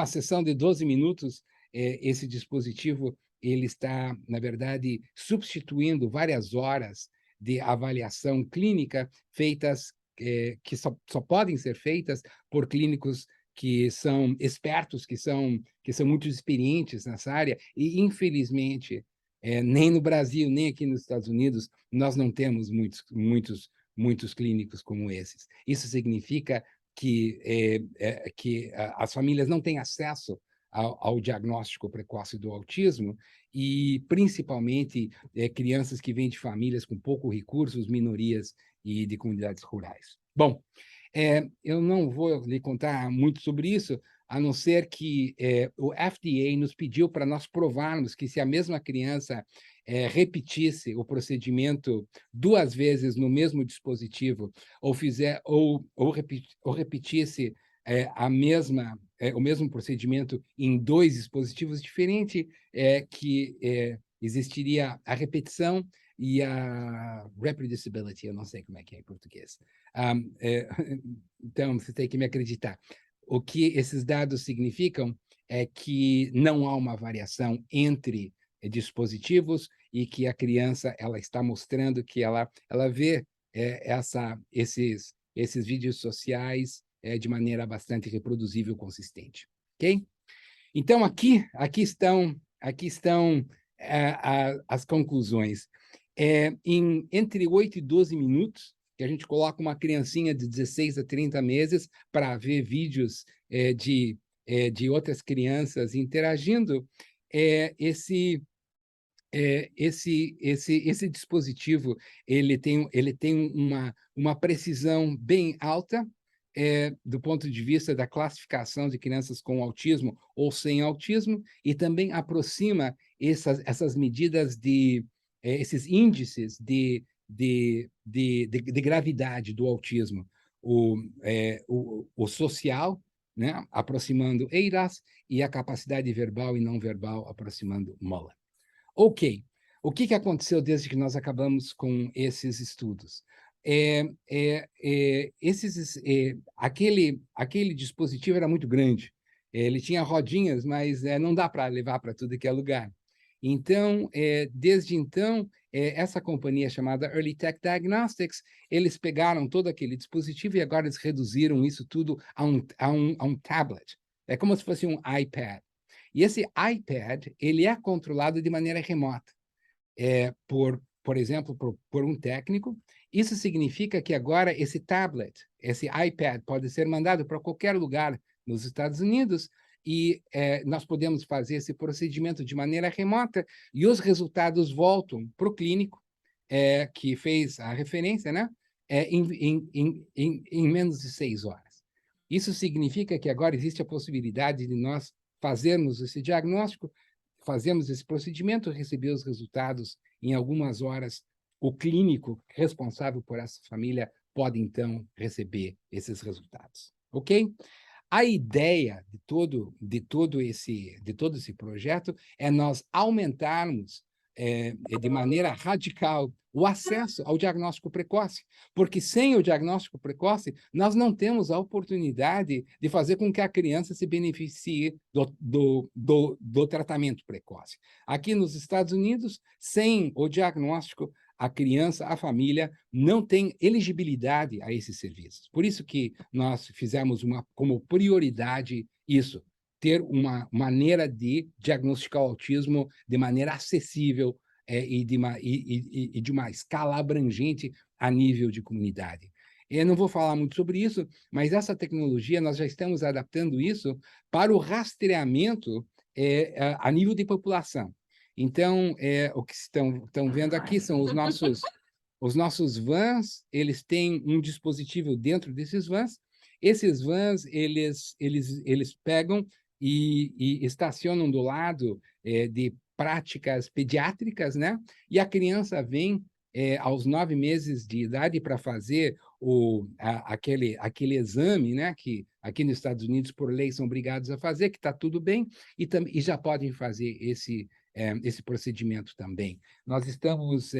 [SPEAKER 1] sessão de 12 minutos, esse dispositivo ele está, na verdade, substituindo várias horas de avaliação clínica feitas, que só podem ser feitas por clínicos que são expertos, que são muito experientes nessa área, e, infelizmente, nem no Brasil, nem aqui nos Estados Unidos, nós não temos muitos clínicos como esses. Isso significa que as famílias não têm acesso ao diagnóstico precoce do autismo e, principalmente, crianças que vêm de famílias com poucos recursos, minorias e de comunidades rurais. Bom, eu não vou lhe contar muito sobre isso, a não ser que o FDA nos pediu para nós provarmos que se a mesma criança repetisse o procedimento 2 vezes no mesmo dispositivo, ou repetisse o mesmo procedimento em 2 dispositivos diferentes, que existiria a repetição e a reproducibility, eu não sei como é que é em português. Então, você tem que me acreditar. O que esses dados significam é que não há uma variação entre dispositivos e que a criança ela está mostrando que ela vê esses vídeos sociais de maneira bastante reproduzível, consistente, ok? Então aqui estão as conclusões. Entre 8 e 12 minutos, que a gente coloca uma criancinha de 16 a 30 meses para ver vídeos de outras crianças interagindo, esse dispositivo ele tem uma precisão bem alta, do ponto de vista da classificação de crianças com autismo ou sem autismo, e também aproxima essas medidas esses índices de gravidade do autismo, o social, né, aproximando EIRAS, e a capacidade verbal e não verbal, aproximando MOLA. Ok, o que aconteceu desde que nós acabamos com esses estudos? Aquele dispositivo era muito grande, ele tinha rodinhas, mas não dá para levar para tudo que é lugar. Então, desde então, essa companhia chamada Early Tech Diagnostics, eles pegaram todo aquele dispositivo e agora eles reduziram isso tudo a um tablet. É como se fosse um iPad. E esse iPad, ele é controlado de maneira remota, por exemplo, por um técnico. Isso significa que agora esse tablet, esse iPad, pode ser mandado para qualquer lugar nos Estados Unidos e nós podemos fazer esse procedimento de maneira remota e os resultados voltam para o clínico que fez a referência, né? Em menos de 6 horas. Isso significa que agora existe a possibilidade de nós fazermos esse diagnóstico, fazemos esse procedimento, receber os resultados em algumas horas. O clínico responsável por essa família pode, então, receber esses resultados. Ok? A ideia de todo esse projeto é nós aumentarmos de maneira radical o acesso ao diagnóstico precoce, porque sem o diagnóstico precoce, nós não temos a oportunidade de fazer com que a criança se beneficie do tratamento precoce. Aqui nos Estados Unidos, sem o diagnóstico, a criança, a família, não tem elegibilidade a esses serviços. Por isso que nós fizemos como prioridade isso, ter uma maneira de diagnosticar o autismo de maneira acessível e de uma escala abrangente a nível de comunidade. Eu não vou falar muito sobre isso, mas essa tecnologia, nós já estamos adaptando isso para o rastreamento a nível de população. Então, o que estão vendo aqui são os nossos vans. Eles têm um dispositivo dentro desses vans. Esses vans, eles pegam e estacionam do lado de práticas pediátricas, né? E a criança vem aos 9 meses de idade para fazer aquele exame, né? Que aqui nos Estados Unidos, por lei, são obrigados a fazer, que está tudo bem, e já podem fazer esse procedimento também. Nós estamos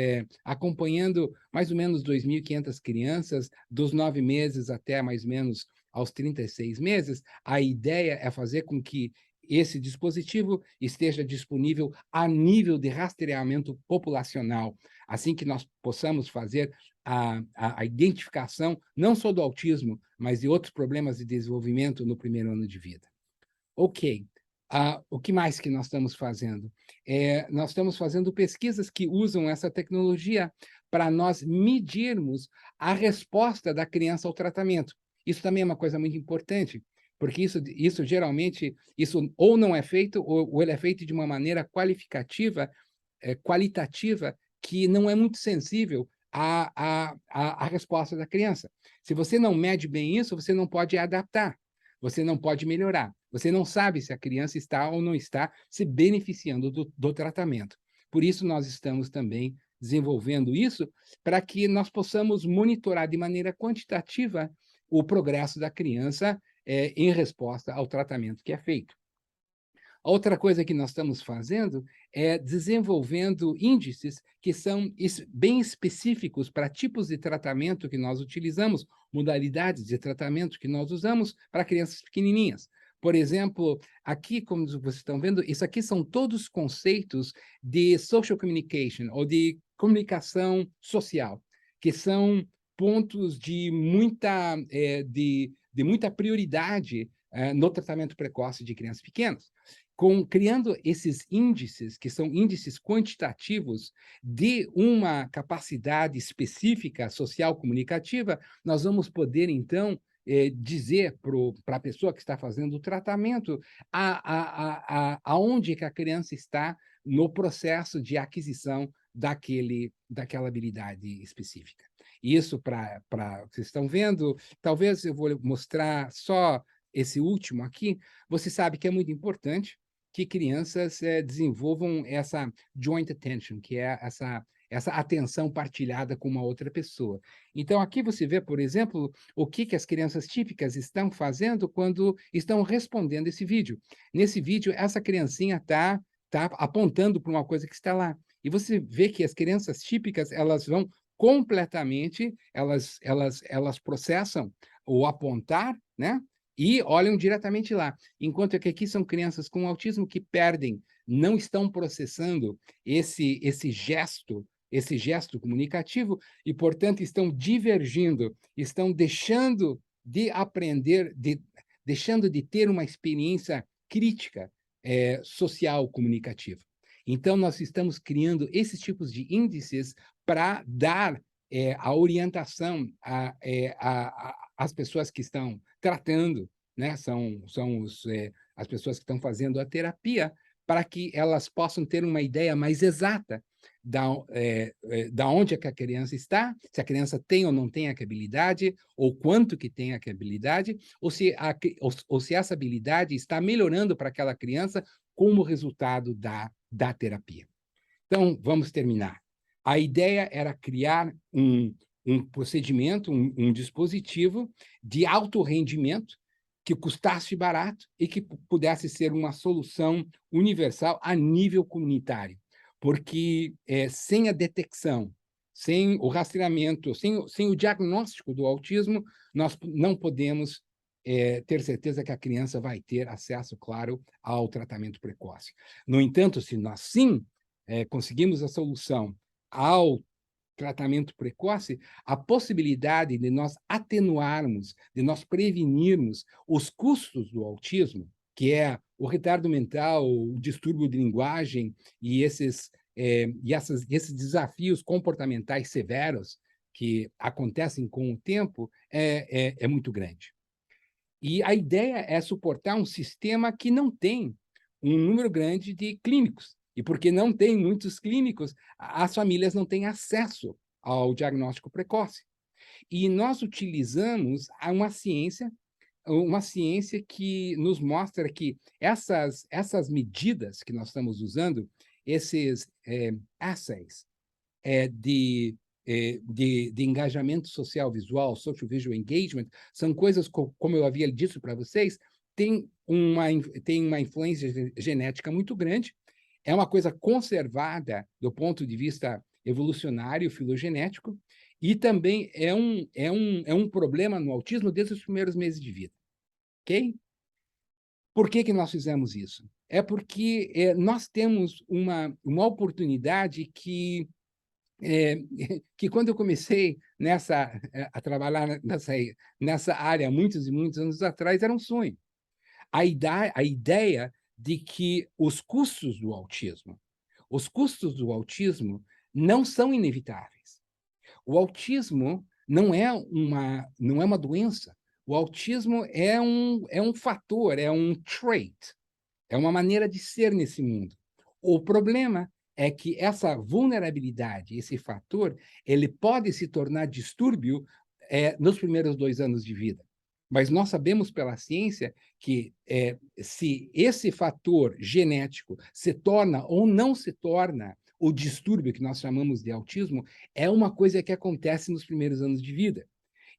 [SPEAKER 1] acompanhando mais ou menos 2.500 crianças, dos 9 meses até mais ou menos aos 36 meses. A ideia é fazer com que esse dispositivo esteja disponível a nível de rastreamento populacional, assim que nós possamos fazer a identificação não só do autismo, mas de outros problemas de desenvolvimento no primeiro ano de vida. Ok. O que mais que nós estamos fazendo? Nós estamos fazendo pesquisas que usam essa tecnologia para nós medirmos a resposta da criança ao tratamento. Isso também é uma coisa muito importante, porque isso geralmente, isso ou não é feito, ou ele é feito de uma maneira qualitativa, que não é muito sensível à resposta da criança. Se você não mede bem isso, você não pode adaptar. Você não pode melhorar. Você não sabe se a criança está ou não está se beneficiando do tratamento. Por isso, nós estamos também desenvolvendo isso para que nós possamos monitorar de maneira quantitativa o progresso da criança em resposta ao tratamento que é feito. Outra coisa que nós estamos fazendo é desenvolvendo índices que são bem específicos para tipos de tratamento que nós utilizamos, modalidades de tratamento que nós usamos para crianças pequenininhas. Por exemplo, aqui, como vocês estão vendo, isso aqui são todos conceitos de social communication, ou de comunicação social, que são pontos de muita prioridade no tratamento precoce de crianças pequenas. Criando esses índices, que são índices quantitativos de uma capacidade específica social comunicativa, nós vamos poder, então, dizer para a pessoa que está fazendo o tratamento aonde que a criança está no processo de aquisição daquela habilidade específica. Isso vocês estão vendo, talvez eu vou mostrar só esse último aqui. Você sabe que é muito importante que crianças desenvolvam essa joint attention, que é essa atenção partilhada com uma outra pessoa. Então, aqui você vê, por exemplo, o que as crianças típicas estão fazendo quando estão respondendo esse vídeo. Nesse vídeo, essa criancinha está apontando para uma coisa que está lá. E você vê que as crianças típicas, elas vão completamente, elas processam o apontar, né? E olham diretamente lá. Enquanto que aqui são crianças com autismo que perdem, não estão processando esse gesto comunicativo e, portanto, estão divergindo, estão deixando de aprender, deixando de ter uma experiência crítica social comunicativa. Então, nós estamos criando esses tipos de índices para dar a orientação às pessoas que estão tratando, né? São as pessoas que estão fazendo a terapia, para que elas possam ter uma ideia mais exata da onde é que a criança está, se a criança tem ou não tem a habilidade, ou quanto que tem a habilidade, ou se essa habilidade está melhorando para aquela criança como resultado da terapia. Então, vamos terminar. A ideia era criar um procedimento, um dispositivo de alto rendimento que custasse barato e que pudesse ser uma solução universal a nível comunitário. Porque sem a detecção, sem o rastreamento, sem o diagnóstico do autismo, nós não podemos ter certeza que a criança vai ter acesso, claro, ao tratamento precoce. No entanto, se nós sim conseguimos a solução ao tratamento precoce, a possibilidade de nós atenuarmos, de nós prevenirmos os custos do autismo, que é o retardo mental, o distúrbio de linguagem e esses desafios comportamentais severos que acontecem com o tempo, é muito grande. E a ideia é suportar um sistema que não tem um número grande de clínicos. E porque não tem muitos clínicos, as famílias não têm acesso ao diagnóstico precoce. E nós utilizamos uma ciência que nos mostra que essas medidas que nós estamos usando, esses assays de engajamento social visual, social visual engagement, são coisas, como eu havia dito para vocês, tem uma influência genética muito grande, é uma coisa conservada do ponto de vista evolucionário, filogenético, e também é um problema no autismo desde os primeiros meses de vida. Ok? Por que nós fizemos isso? É porque nós temos uma oportunidade que quando eu comecei a trabalhar nessa área muitos e muitos anos atrás, era um sonho. A ideia de que os custos do autismo não são inevitáveis. O autismo não é uma doença. O autismo é um fator, é um trait, é uma maneira de ser nesse mundo. O problema é que essa vulnerabilidade, esse fator, ele pode se tornar distúrbio nos primeiros 2 anos de vida. Mas nós sabemos pela ciência que se esse fator genético se torna ou não se torna o distúrbio que nós chamamos de autismo, é uma coisa que acontece nos primeiros anos de vida.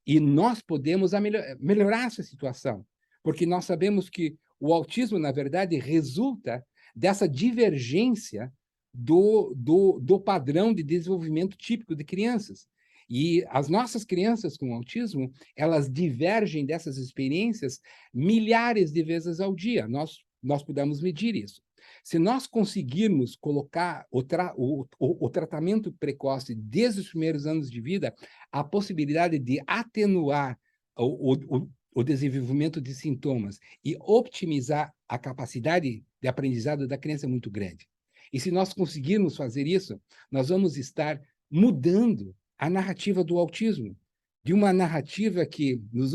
[SPEAKER 1] E nós podemos melhorar essa situação, porque nós sabemos que o autismo, na verdade, resulta dessa divergência do padrão de desenvolvimento típico de crianças. E as nossas crianças com autismo, elas divergem dessas experiências milhares de vezes ao dia. Nós podemos medir isso. Se nós conseguirmos colocar o tratamento precoce desde os primeiros anos de vida, a possibilidade de atenuar o desenvolvimento de sintomas e optimizar a capacidade de aprendizado da criança é muito grande. E se nós conseguirmos fazer isso, nós vamos estar mudando a narrativa do autismo, de uma narrativa que nas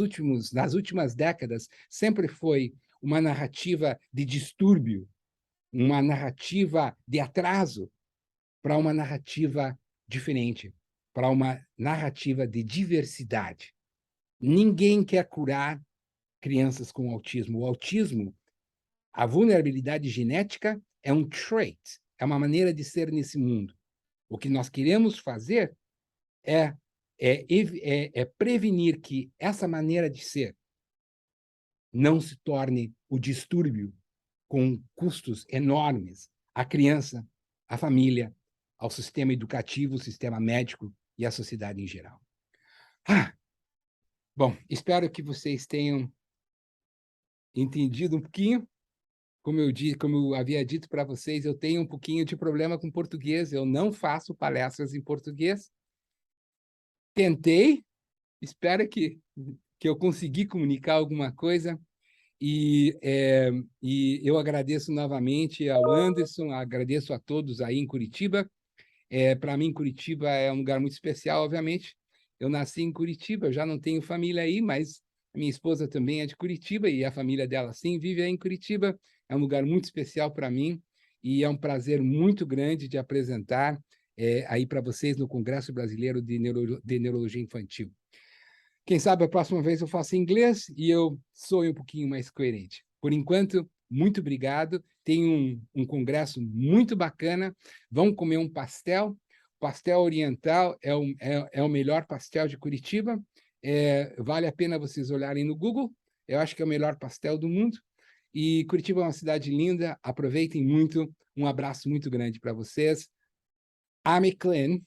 [SPEAKER 1] últimas décadas sempre foi uma narrativa de distúrbio, uma narrativa de atraso, para uma narrativa diferente, para uma narrativa de diversidade. Ninguém quer curar crianças com autismo. O autismo, a vulnerabilidade genética é um trait, é uma maneira de ser nesse mundo. O que nós queremos fazer é prevenir que essa maneira de ser não se torne o distúrbio com custos enormes à criança, à família, ao sistema educativo, ao sistema médico e à sociedade em geral. Bom, espero que vocês tenham entendido um pouquinho. Como eu havia dito para vocês, eu tenho um pouquinho de problema com português, eu não faço palestras em português. Tentei, espero que eu consegui comunicar alguma coisa. E eu agradeço novamente ao Anderson, agradeço a todos aí em Curitiba. Para mim, Curitiba é um lugar muito especial, obviamente. Eu nasci em Curitiba, eu já não tenho família aí, mas a minha esposa também é de Curitiba e a família dela, sim, vive aí em Curitiba. É um lugar muito especial para mim e é um prazer muito grande de apresentar aí para vocês no Congresso Brasileiro de Neurologia Infantil. Quem sabe a próxima vez eu faço em inglês e eu sou um pouquinho mais coerente. Por enquanto, muito obrigado. Tem um congresso muito bacana. Vamos comer um pastel. Pastel oriental é o melhor pastel de Curitiba. Vale a pena vocês olharem no Google. Eu acho que é o melhor pastel do mundo. E Curitiba é uma cidade linda. Aproveitem muito. Um abraço muito grande para vocês. Amy Klein,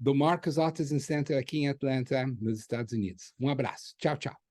[SPEAKER 1] do Marcus Autism Center aqui em Atlanta, nos Estados Unidos. Um abraço. Tchau, tchau.